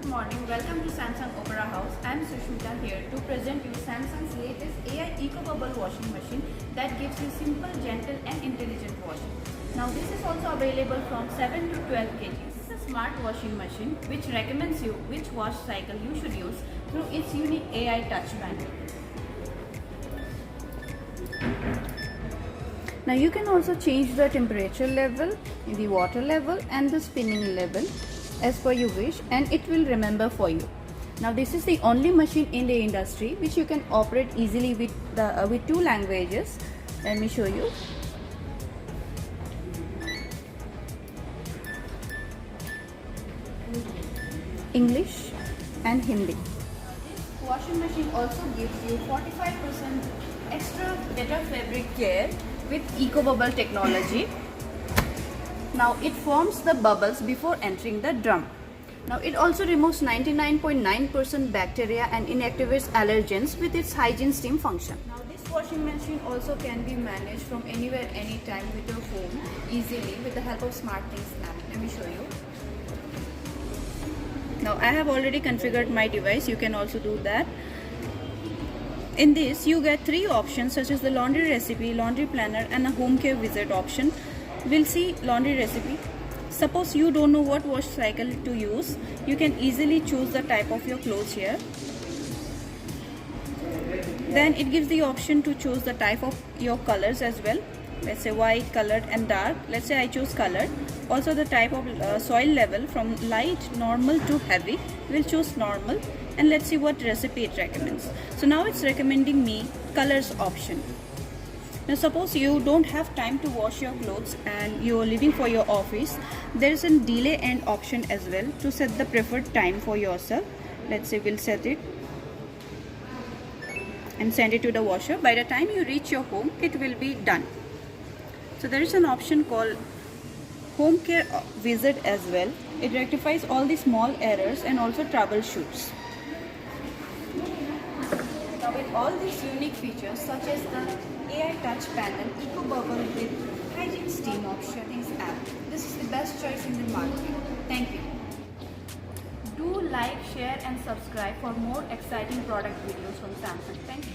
Good morning, welcome to Samsung Opera House. I am Sushmita here to present you Samsung's latest AI EcoBubble washing machine that gives you simple, gentle and intelligent washing. Now this is also available from 7 to 12 kg. This is a smart washing machine which recommends you which wash cycle you should use through its unique AI touch panel. Now you can also change the temperature level, the water level and the spinning level as per your wish, and it will remember for you. Now this is the only machine in the industry which you can operate easily with two languages. Let me show you. English and Hindi. This washing machine also gives you 45% extra better fabric care with EcoBubble technology. Now it forms the bubbles before entering the drum. Now it also removes 99.9% bacteria and inactivates allergens with its hygiene steam function. Now this washing machine also can be managed from anywhere, anytime with your phone easily with the help of SmartThings app. Let me show you. Now I have already configured my device. You can also do that. In this you get three options such as the laundry recipe, laundry planner and a home care wizard option. We'll see laundry recipe. Suppose you don't know what wash cycle to use, you can easily choose the type of your clothes here. Then it gives the option to choose the type of your colors as well. Let's say white, colored and dark. Let's say I choose colored. Also the type of soil level from light, normal to heavy. We'll choose normal and let's see what recipe it recommends. So now it's recommending me colors option. Now suppose you don't have time to wash your clothes and you are leaving for your office, there is a delay end option as well to set the preferred time for yourself. Let's say we'll set it and send it to the washer. By the time you reach your home, it will be done. So there is an option called home care wizard as well. It rectifies all the small errors and also troubleshoots. Now with all these unique features such as the AI touch panel, EcoBubble with hygiene steam options app, this is the best choice in the market. Thank you. Do like, share and subscribe for more exciting product videos from Samsung. Thank you.